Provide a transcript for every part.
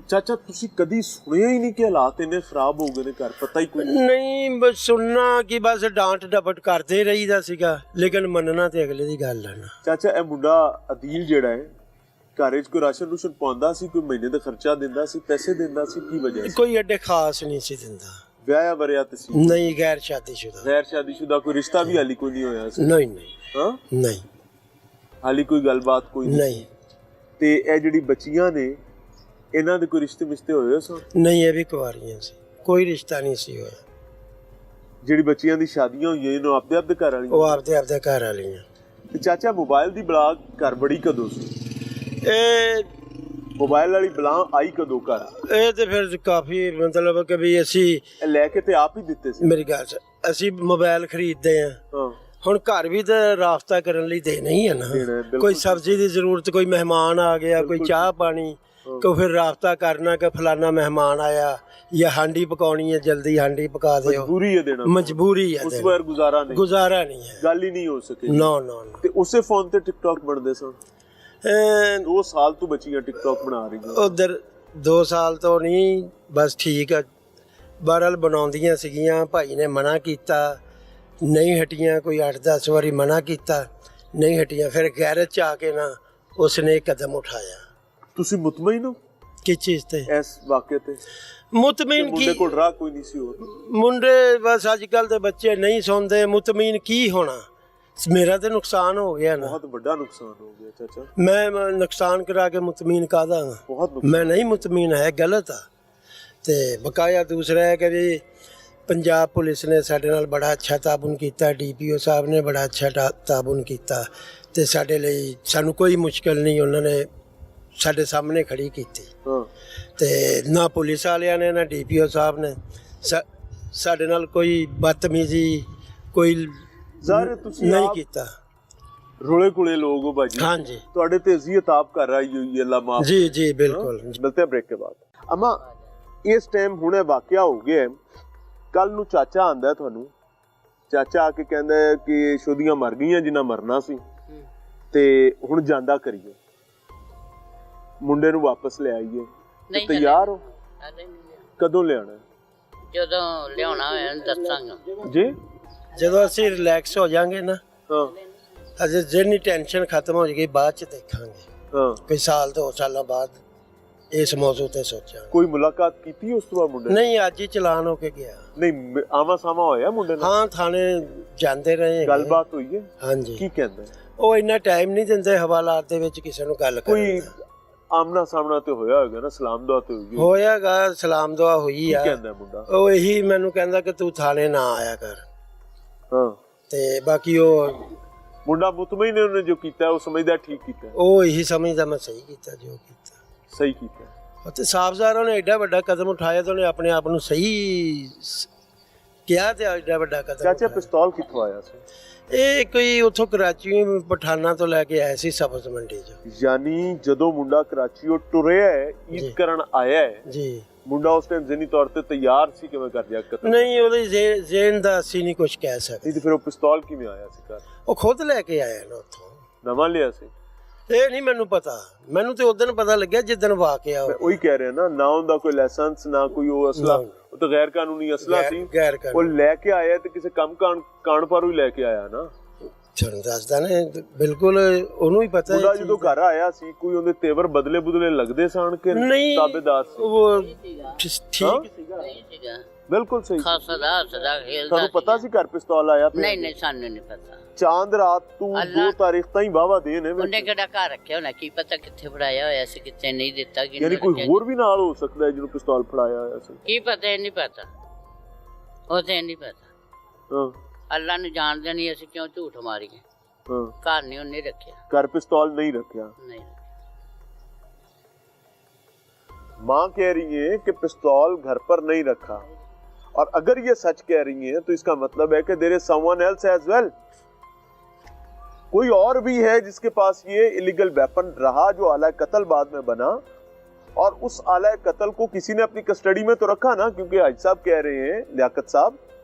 ਚਾਚਾ ਤੁਸੀਂ ਕਦੀ ਸੁਣਿਆ ਹੀ ਨਹੀਂ ਕਿ ਹਾਲਾਤ ਇੰਨੇ ਖਰਾਬ ਹੋ ਗਏ ਨੇ ਘਰ, ਪਤਾ ਹੀ ਕੋਈ ਨਹੀਂ ਬਸ ਸੁਣਨਾ ਕਿ ਬਸ ਡਾਂਟ ਡਪਟ ਕਰਦੇ ਰਹੀਦਾ ਸੀਗਾ, ਲੇਕਿਨ ਮੰਨਣਾ ਤੇ ਅਗਲੇ ਦੀ ਗੱਲ ਹੈ ਨਾ। ਚਾਚਾ ਇਹ ਮੁੰਡਾ ਅਦੀਲ ਜਿਹੜਾ ਹੈ ਘਰ ਵਿੱਚ ਕੋਈ ਰਾਸ਼ਨ ਰੂਸ਼ਨ ਪਾਉਂਦਾ ਸੀ, ਕੋਈ ਮਹੀਨੇ ਦਾ ਖਰਚਾ ਦਿੰਦਾ ਸੀ, ਪੈਸੇ ਦਿੰਦਾ ਸੀ, ਕੀ ਵਜ੍ਹਾ ਸੀ? ਕੋਈ ਐਡੇ ਖਾਸ ਨਹੀਂ ਸੀ ਦਿੰਦਾ। ਵਿਆਹਿਆ ਵਰਿਆ ਤੇ ਸੀ? ਨਹੀਂ, ਗੈਰ ਸ਼ਾਦੀशुदा। ਗੈਰ ਸ਼ਾਦੀशुदा ਕੋਈ ਰਿਸ਼ਤਾ ਵੀ ਹਾਲੀ ਕੋਈ ਨਹੀਂ ਹੋਇਆ ਸੀ? ਨਹੀਂ ਨਹੀਂ ਹਾਂ ਨਹੀਂ ਹਾਲੀ ਕੋਈ ਗੱਲਬਾਤ ਕੋਈ ਨਹੀਂ। ਤੇ ਇਹ ਜਿਹੜੀ ਬੱਚੀਆਂ ਨੇ ਇਹਨਾਂ ਦੇ ਕੋਈ ਰਿਸ਼ਤੇ ਮਿਸ਼ਤੇ ਹੋਏ ਸਨ? ਨਹੀਂ, ਇਹ ਵੀ ਕੁਆਰੀਆਂ ਸੀ, ਕੋਈ ਰਿਸ਼ਤਾ ਨਹੀਂ ਸੀ ਹੋਇਆ। ਜਿਹੜੀ ਬੱਚੀਆਂ ਦੀ ਸ਼ਾਦੀਆਂ ਹੋਈਆਂ ਇਹਨੂੰ ਆਪਦੇ ਆਪਦੇ ਘਰ ਵਾਲੀਆਂ? ਉਹ ਆਪਦੇ ਘਰ ਵਾਲੀਆਂ। ਤੇ ਚਾਚਾ ਮੋਬਾਈਲ ਦੀ ਬਲਾ ਘਰ ਬੜੀ ਕਦੋਂ ਸੀ? ਇਹ ਮੋਬਾਈਲ ਵਾਲੀ ਬਲਾ ਆਈ ਕਦੋਂ ਘਰ? ਇਹ ਤੇ ਫਿਰ ਕਾਫੀ ਮਤਲਬ ਕਿ ਵੀ ਅਸੀਂ ਇਹ ਲੈ ਕੇ ਤੇ ਆਪ ਹੀ ਦਿੱਤੇ ਸੀ? ਮੇਰੀ ਗੱਲ ਅਸੀਂ ਮੋਬਾਈਲ ਖਰੀਦਦੇ ਆ, ਹੁਣ ਘਰ ਵੀ ਤਾਂ ਰਾਬਤਾ ਕਰਨ ਲਈ ਦੇਣਾ ਹੀ ਹੈ ਨਾ। ਕੋਈ ਸਬਜ਼ੀ ਦੀ ਜ਼ਰੂਰਤ, ਕੋਈ ਮਹਿਮਾਨ ਆ ਗਿਆ, ਕੋਈ ਚਾਹ ਪਾਣੀ, तो फिर राबता करना कि फलाना मेहमान आया या हांडी पकानी है, जल्दी हांडी पका दो। मजबूरी है देना, मजबूरी है, उस बार गुजारा नहीं है, गल ही नहीं हो सके। No no no. ते उसे फोन ते टिकटॉक बनदे सन? 2 साल तो बच्चियां टिकटॉक बना रही हैं उधर। 2 साल तो नहीं, बस ठीक है। बहरहाल बनाउंदियां सीगियां, भाई ने मना कीता, नहीं हटियां। कोई 8-10 वारी मना कीता, नहीं हटियां। फिर गैरज च आके ना उसने एक कदम उठाया। ਤੁਸੀਂ ਮੁਤਮਈਨ ਹੋ ਕਿਸ ਚੀਜ਼ ਤੇ? ਇਸ ਵਾਕਿਆ ਤੇ ਮੁਤਮਈਨ ਕੀ? ਮੁੰਡੇ ਕੋਲ ਰਾਹ ਕੋਈ ਨਹੀਂ ਸੀ ਹੋਰ? ਮੁੰਡੇ ਬਸ ਅੱਜ ਕੱਲ ਦੇ ਬੱਚੇ ਨਹੀਂ ਸੁਣਦੇ। ਮੁਤਮਈਨ ਕੀ ਹੋਣਾ? ਮੇਰਾ ਤੇ ਨੁਕਸਾਨ ਹੋ ਗਿਆ ਨਾ, ਬਹੁਤ ਵੱਡਾ ਨੁਕਸਾਨ ਹੋ ਗਿਆ ਚਾਚਾ। ਮੈਂ ਨੁਕਸਾਨ ਕਰਾ ਕੇ ਮੁਤਮਈਨ ਕਾਹਦਾ? ਬਹੁਤ ਮੈਂ ਨਹੀਂ ਮੁਤਮਈਨ, ਹੈ ਗਲਤ ਆ। ਤੇ ਬਕਾਇਆ ਦੂਸਰਾ ਹੈ ਕਿ ਵੀ ਪੰਜਾਬ ਪੁਲਿਸ ਨੇ ਸਾਡੇ ਨਾਲ ਬੜਾ ਅੱਛਾ ਤਾਬਨ ਕੀਤਾ, DPO ਸਾਹਿਬ ਨੇ ਬੜਾ ਅੱਛਾ ਤਾਬਨ ਕੀਤਾ ਤੇ ਸਾਡੇ ਲਈ ਸਾਨੂੰ ਕੋਈ ਮੁਸ਼ਕਲ ਨਹੀਂ ਉਹਨਾਂ ਨੇ ਸਾਡੇ ਸਾਹਮਣੇ ਖੜੀ ਕੀਤੀ। ਤੇ ਨਾ ਪੁਲਿਸ ਵਾਲਿਆਂ ਨੇ ਨਾ DPO ਸਾਹਿਬ ਨੇ ਸਾਡੇ ਨਾਲ ਕੋਈ ਬਦਤਮੀਜ਼ੀ ਕੋਈ ਨਹੀਂ ਕੀਤਾ। ਰੋਲੇ ਕੁਲੇ ਲੋਗ ਹੋ ਭਾਜੀ। ਹਾਂਜੀ, ਤੁਹਾਡੇ ਤੇ ਅਜ਼ੀਅਤ ਆਪ ਕਰ ਰਹੀ ਹੋਈ, ਅੱਲਾ ਮਾਫ। ਜੀ ਜੀ ਬਿਲਕੁਲ। ਮਿਲਤੇ ਬ੍ਰੇਕ ਕੇ ਬਾਅਦ। ਅਮਾ ਇਸ ਟਾਈਮ ਹੁਣੇ ਵਾਕਿਆ ਹੋ ਗਿਆ, ਕੱਲ ਨੂੰ ਚਾਚਾ ਆਂਦਾ ਤੁਹਾਨੂੰ, ਚਾਚਾ ਆ ਕੇ ਕਹਿੰਦਾ ਕਿ ਸ਼ੋਦੀਆਂ ਮਰ ਗਈਆਂ ਜਿੰਨਾ ਮਰਨਾ ਸੀ ਤੇ ਹੁਣ ਜਾਂਦਾ ਕਰੀਏ, ਮੁੰਡੇ ਨੂੰ ਵਾਪਸ ਲੈ ਆਈਏ। ਤਿਆਰ ਹੋ? ਕਦੋਂ ਲਿਆਣਾ? ਜਦੋਂ ਲਿਆਉਣਾ ਹੋਇਆ ਦੱਸਾਂਗਾ ਜੀ। ਜਦੋਂ ਅਸੀਂ ਰਿਲੈਕਸ ਹੋ ਜਾਾਂਗੇ ਨਾ, ਅਜੇ ਜਿੰਨੀ ਟੈਨਸ਼ਨ ਖਤਮ ਹੋ ਜਾਏਗੀ ਬਾਅਦ ਚ ਦੇਖਾਂਗੇ। ਕੋਈ ਸਾਲ 2 ਸਾਲਾਂ ਬਾਅਦ ਇਸ ਮੌਜੂ ਤੇ ਸੋਚਾਂਗੇ। ਕੋਈ ਮੁਲਾਕਾਤ ਕੀਤੀ ਉਸ ਤੋਂ ਬਾਅਦ ਮੁੰਡੇ? ਨਹੀਂ, ਅੱਜ ਹੀ ਚਲਾਨ ਹੋ ਕੇ ਗਿਆ। ਨਹੀਂ ਆਮਾ ਸਾਮਾ ਹੋਇਆ ਮੁੰਡੇ ਨਾਲ? ਹਾਂ, ਥਾਣੇ ਜਾਂਦੇ ਰਹੇ, ਗੱਲਬਾਤ ਹੋਈ ਹੈ? ਹਾਂਜੀ। ਕੀ ਕਹਿੰਦੇ? ਉਹ ਇੰਨਾ ਟਾਈਮ ਨਹੀਂ ਦਿੰਦੇ ਹਵਾਲਾਤ ਦੇ ਵਿੱਚ ਕਿਸੇ ਨੂੰ ਗੱਲ ਕਰਨ ਕੋਈ ਆਮਨਾ ਸਾਹਮਣਾ ਤੇ ਹੋਇਆ ਹੋਏਗਾ ਨਾ, ਸਲਾਮ ਦੁਆ ਤੇ ਹੋਈ ਹੋਇਆਗਾ। ਸਲਾਮ ਦੁਆ ਹੋਈ ਆ। ਕਹਿੰਦਾ ਮੁੰਡਾ ਉਹ ਇਹੀ ਮੈਨੂੰ ਕਹਿੰਦਾ ਕਿ ਤੂੰ ਥਾਣੇ ਨਾ ਆਇਆ ਕਰ। ਹਾਂ। ਤੇ ਬਾਕੀ ਉਹ ਮੁੰਡਾ ਮੁਤਮਈਨ ਨੇ ਉਹਨੇ ਜੋ ਕੀਤਾ ਉਹ ਸਮਝਦਾ ਠੀਕ ਕੀਤਾ? ਉਹ ਇਹੀ ਸਮਝਦਾ ਮੈਂ ਸਹੀ ਕੀਤਾ ਜੋ ਕੀਤਾ। ਸਹੀ ਕੀਤਾ। ਤੇ ਸਾਫਜ਼ਾਰਾਂ ਨੇ ਐਡਾ ਵੱਡਾ ਕਦਮ ਉਠਾਇਆ ਤੇ ਉਹਨੇ ਆਪਣੇ ਆਪ ਨੂੰ ਸਹੀ ਕਿਹਾ ਤੇ ਐਡਾ ਵੱਡਾ ਕਦਮ। ਚਾਚਾ ਪਿਸਤੌਲ ਕਿੱਥੋਂ ਆਇਆ ਸੀ? ਇਹ ਕੋਈ ਉੱਥੋਂ ਕਰਾਚੀ ਪਠਾਨਾ ਤੋਂ ਲੈ ਕੇ ਆਇਆ ਸੀ, ਸਬਜ਼ ਮੰਡੀ ਚੋਂ। ਯਾਨੀ ਜਦੋਂ ਮੁੰਡਾ ਕਰਾਚੀੋਂ ਟੁਰਿਆ ਹੈ, ਈਦ ਕਰਨ ਆਇਆ ਹੈ ਜੀ, ਮੁੰਡਾ ਉਸ ਟਾਈਮ ਜ਼ਿਹਨੀ ਤੌਰ ਤੇ ਤਿਆਰ ਸੀ ਕਿਵੇਂ ਕਰ ਦਿਆ ਕਤਲ? ਨਹੀਂ, ਉਹਦੇ ਜ਼ੇਨ ਦਾ ਅਸੀਂ ਨਹੀਂ ਕੁਝ ਕਹਿ ਸਕਦੇ। ਤੇ ਫਿਰ ਉਹ ਪਿਸਤੌਲ ਕਿਵੇਂ ਆਇਆ ਸੀ ਘਰ? ਉਹ ਖੁਦ ਲੈ ਕੇ ਆਇਆ ਨਾ ਉੱਥੋਂ। ਨਵਾਂ ਲਿਆ ਸੀ? ਇਹ ਨਹੀਂ ਮੈਨੂੰ ਪਤਾ, ਮੈਨੂੰ ਤੇ ਉਦੋਂ ਪਤਾ ਲੱਗਿਆ ਜਿੱਦਣ ਵਾਕਿਆ ਹੋਇਆ। ਉਹੀ ਕਹਿ ਰਿਹਾ ਨਾ ਉਹਦਾ ਕੋਈ ਲਾਇਸੈਂਸ ਨਾ ਕੋਈ ਉਹ ਅਸਲਾ, ਉਹ ਤਾਂ ਗੈਰ ਕਾਨੂੰਨੀ ਅਸਲਾ ਸੀ। ਉਹ ਲੈ ਕੇ ਆਇਆ ਤੇ ਕਿਸੇ ਕੰਮ ਕਾਣ ਪਾਰੋਂ ਹੀ ਲੈ ਕੇ ਆਇਆ ਨਾ। ਤੁਹਾਨੂੰ ਦੱਸਦਾ ਨਾ, ਬਿਲਕੁਲ ਉਹਨੂੰ ਹੀ ਪਤਾ। ਮੁੰਡਾ ਜਦੋਂ ਘਰ ਆਇਆ ਸੀ ਕੋਈ ਉਹਦੇ ਤੇਵਰ ਬਦਲੇ ਬੁਦਲੇ ਲੱਗਦੇ ਸਨ ਕਿ ਤਾਬੇਦਾਰ ਸੀ? ਉਹ ਠੀਕ ਸੀਗਾ, ਬਿਲਕੁਲ ਸਹੀ। ਖਾਸਾ ਸਦਾ ਖੇਲਦਾ। ਤੁਹਾਨੂੰ ਪਤਾ ਸੀ ਘਰ ਪਿਸਤੌਲ ਆਇਆ? ਨਹੀਂ ਸਾਨੂੰ ਨਹੀਂ ਪਤਾ। ਚਾਂਦ ਰਾਤ ਤੂੰ 2 ਤਾਰੀਖ ਤਾਈਂ ਵਾਵਾ ਦੇ ਨੇ। ਉਹਨੇ ਕਿਹੜਾ ਘਰ ਰੱਖਿਆ ਹੋਣਾ, ਕੀ ਪਤਾ ਕਿੱਥੇ ਫੜਾਇਆ ਹੋਇਆ ਸੀ, ਕਿੱਥੇ ਨਹੀਂ ਦਿੱਤਾ। ਯਾਨੀ ਕੋਈ ਹੋਰ ਵੀ ਨਾਲ ਹੋ ਸਕਦਾ ਹੈ ਜਿਹਨੂੰ ਪਿਸਤੌਲ ਫੜਾਇਆ ਹੋਇਆ ਸੀ? ਕੀ ਪਤਾ, ਨਹੀਂ ਪਤਾ, ਉਹ ਤੇ ਨਹੀਂ ਪਤਾ। ਹਾਂ, ਅੱਲਾ ਨੂੰ ਜਾਣਦੇ ਨਹੀਂ, ਅਸੀਂ ਕਿਉਂ ਝੂਠ ਮਾਰੀਏ। ਹਾਂ, ਘਰ ਨਹੀਂ ਉਹਨੇ ਰੱਖਿਆ। ਘਰ ਪਿਸਤੌਲ नहीं रखा? नहीं। माँ कह रही है कि पिस्तौल घर पर नहीं रखा, और अगर ये सच कह रही है तो इसका मतलब है कि there is someone else as well, कोई और भी है जिसके पास ये इलीगल वेपन रहा जो आला कत्ल बाद में बना, और उस आला कत्ल को किसी ने अपनी कस्टडी में तो रखा ना, क्योंकि हाजी साहब कह रहे हैं, लियाकत साहब,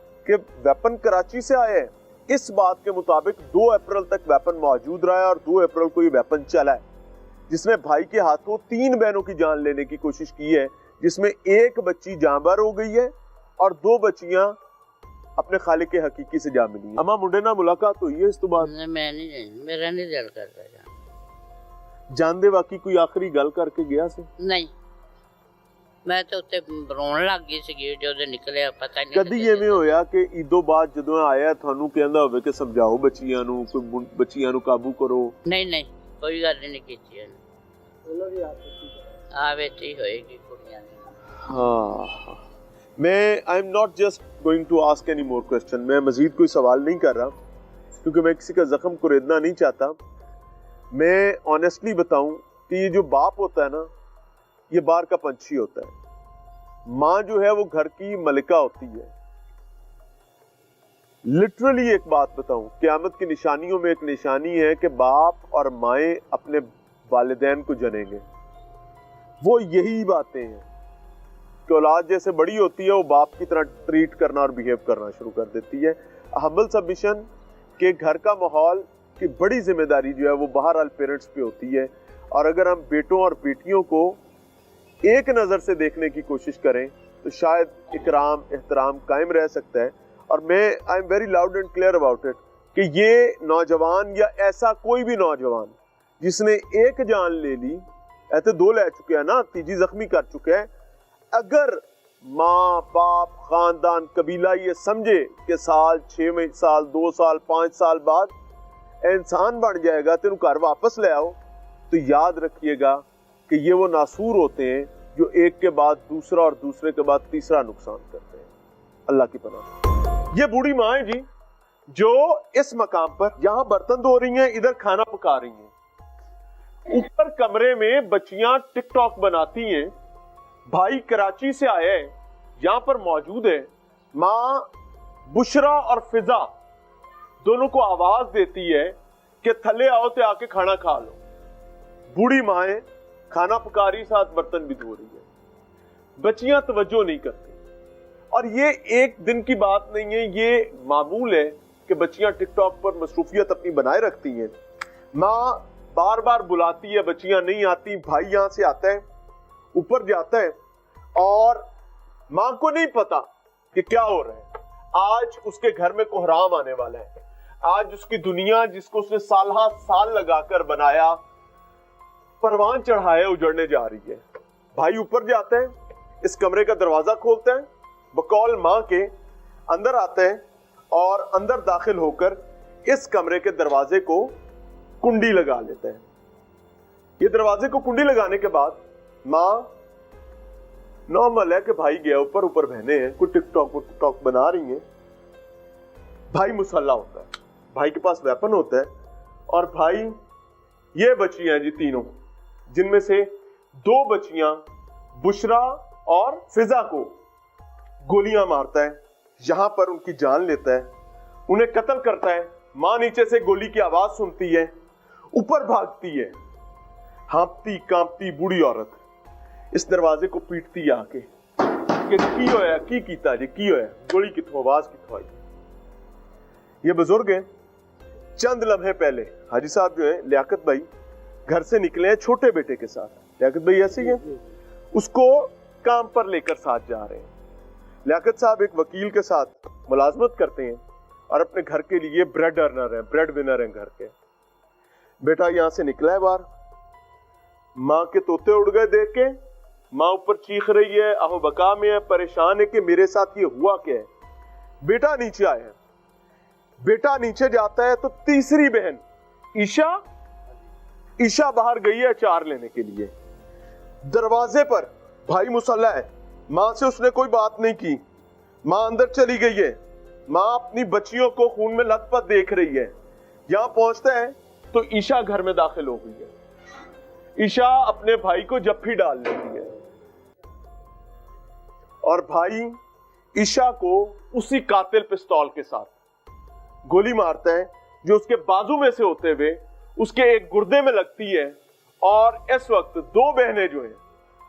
कि वेपन कराची से आए हैं। इस बात के मुताबिक 2 अप्रैल तक वेपन मौजूद रहा है और 2 अप्रैल को ये वेपन चला है। جس نے بھائی کے ہاتھوں 3 بہنوں کی جان لینے کی کوشش کی ہے، جس میں ایک بچی جاں بحر ہو گئی ہے اور 2 بچیاں اپنے خالق کے حقیقی سے جا ملی ہیں۔ اما منڈے نال ملاقات ہوئی ہے اس تو بعد؟ میں نہیں جانی، میرا نہیں دل کرتا جان دے واقعی کوئی آخری گل کر کے گیا سی؟ نہیں، میں تو اتنے رون لگ گئی سی جو نکلیا پتہ نہیں کدی ایویں ہویا کہ عیدوں بعد جدوں آیا تھانوں کہندا ہوے کہ سمجھاؤ بچیاں نو، کوئی بچیاں نو قابو کرو؟ نہیں کوئی گل نہیں کیتی آویتی ہوئے گی کڑیاں ہاں میں I am not just going to ask any more question, میں مزید کوئی سوال نہیں کر رہا کیونکہ میں کسی کا زخم کریدنا نہیں چاہتا۔ میں آنیسٹلی بتاؤں کہ یہ جو باپ ہوتا ہے نا، یہ باہر کا پنچھی ہوتا ہے، ماں جو ہے وہ گھر کی ملکہ ہوتی ہے۔ لٹرلی ایک بات بتاؤں، قیامت کی نشانیوں میں ایک نشانی ہے کہ باپ اور مائیں اپنے والدین کو جنیں گے۔ وہ یہی باتیں ہیں کہ اولاد جیسے بڑی ہوتی ہے وہ باپ کی طرح ٹریٹ کرنا اور بیہیو کرنا شروع کر دیتی ہے۔ ہمبل سبمیشن کہ گھر کا ماحول کی بڑی ذمہ داری جو ہے وہ بہرحال پیرنٹس پہ ہوتی ہے، اور اگر ہم بیٹوں اور بیٹیوں کو ایک نظر سے دیکھنے کی کوشش کریں تو شاید اکرام احترام قائم رہ سکتا ہے۔ اور میں I am very loud and clear about it کہ یہ نوجوان یا ایسا کوئی بھی نوجوان جس نے ایک جان لے لی، ایسے 2 لے چکے ہیں نا، 3 زخمی کر چکے ہیں، اگر ماں باپ خاندان قبیلہ یہ سمجھے کہ سال 6 سال 2 سال 5 سال بعد انسان بن جائے گا تو گھر واپس لے آؤ، تو یاد رکھیے گا کہ یہ وہ ناسور ہوتے ہیں جو ایک کے بعد دوسرا اور دوسرے کے بعد تیسرا نقصان کرتے ہیں۔ اللہ کی پناہ۔ یہ بوڑھی ماں ہے جی جو اس مقام پر یہاں برتن دھو رہی ہیں، ادھر کھانا پکا رہی ہیں، اوپر کمرے میں بچیاں ٹک ٹاک بناتی ہیں، بھائی کراچی سے آئے ہیں، یہاں پر موجود ہے، ماں بشرا اور فضا دونوں کو آواز دیتی ہے کہ تھلے آؤ تے آ کے کھانا کھا لو۔ بوڑھی مائیں کھانا پکا رہی، ساتھ برتن بھی دھو رہی ہے، بچیاں توجہ نہیں کرتی۔ اور یہ ایک دن کی بات نہیں ہے، یہ معمول ہے کہ بچیاں ٹک ٹاک پر مصروفیت اپنی بنائے رکھتی ہیں۔ ماں بار بار بلاتی ہے، بچیاں نہیں آتی، بھائی یہاں سے آتا ہے، اوپر جاتا ہے، اور ماں کو نہیں پتا کہ کیا ہو رہا ہے۔ آج اس کے گھر میں کوہرام آنے والا ہے، آج اس کی دنیا جس کو اس نے سالہ سال لگا کر بنایا، پروان چڑھائے، اجڑنے جا رہی ہے۔ بھائی اوپر جاتا ہے، اس کمرے کا دروازہ کھولتا ہے، بقول ماں کے اندر آتا ہے، اور اندر داخل ہو کر اس کمرے کے دروازے کو کنڈی لگا لیتا ہے۔ یہ دروازے کو کنڈی لگانے کے بعد ماں نارمل ہے کہ بھائی گیا اوپر بہنے ہیں، کوئی ٹک ٹاک بنا رہی ہیں، بھائی مسلح ہوتا ہے، بھائی کے پاس ویپن ہوتا ہے، اور بھائی یہ بچیاں جی تینوں، جن میں سے 2 بچیاں بشرا اور فضا کو گولیاں مارتا ہے، یہاں پر ان کی جان لیتا ہے، انہیں قتل کرتا ہے۔ ماں نیچے سے گولی کی آواز سنتی ہے، اوپر بھاگتی ہے، ہانپتی کانپتی بوڑھی عورت اس دروازے کو پیٹتی آ کے کہ کی ہویا، کی کیتا جی، کی ہویا، گولی کتھوں، آواز کتھوں آئی۔ یہ بزرگ ہیں، چند لمحے پہلے حاجی صاحب جو ہیں لیاقت بھائی گھر سے نکلے ہیں چھوٹے بیٹے کے ساتھ، لیاقت بھائی ایسے ہی ہیں، اس کو کام پر لے کر ساتھ جا رہے ہیں۔ لیاقت صاحب ایک وکیل کے ساتھ ملازمت کرتے ہیں اور اپنے گھر کے لیے بریڈ ارنر ہیں، بریڈ ونر ہیں گھر کے۔ بیٹا یہاں سے نکلا ہے باہر، ماں کے طوطے اڑ گئے دیکھ کے، ماں اوپر چیخ رہی ہے، آہو بکا میں ہے، پریشان ہے کہ میرے ساتھ یہ ہوا کیا ہے۔ بیٹا نیچے آیا، بیٹا نیچے جاتا ہے تو تیسری بہن عشا باہر گئی ہے اچار لینے کے لیے، دروازے پر بھائی مسلح ہے، ماں سے اس نے کوئی بات نہیں کی، ماں اندر چلی گئی ہے، ماں اپنی بچیوں کو خون میں لت پت دیکھ رہی ہے۔ یہاں پہنچتا ہے تو عشا گھر میں داخل ہو گئی ہے، عشا اپنے بھائی کو جپھی ڈال لیتی ہے، اور بھائی عشا کو اسی قاتل پستول کے ساتھ گولی مارتا ہے جو اس کے بازو میں سے ہوتے ہوئے اس کے ایک گردے میں لگتی ہے۔ اور اس وقت 2 بہنیں جو ہیں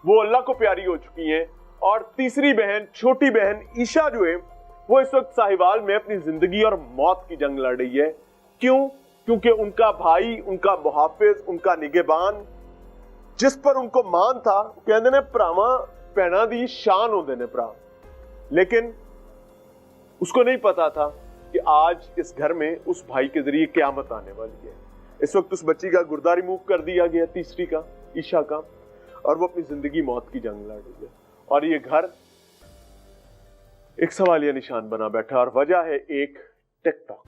وہ اللہ کو پیاری ہو چکی ہیں، اور تیسری بہن چھوٹی بہن عشا جو ہے وہ اس وقت ساہیوال میں اپنی زندگی اور موت کی جنگ لڑ رہی ہے۔ کیوں؟ کیونکہ ان کا بھائی، ان کا محافظ، ان کا نگہبان जिस पर उनको मान था, कहते ने भरावां भैणां दी शान होंदे ने भरा, लेकिन उसको नहीं पता था कि आज इस घर में उस भाई के जरिए क़यामत आने वाली है। इस वक्त उस बच्ची का गुर्दा रिमूव कर दिया गया, तीसरी का, ईशा का, और वो अपनी जिंदगी मौत की जंग लड़ रही है, और ये घर एक सवालिया निशान बना बैठा, और वजह है एक टिकटॉक।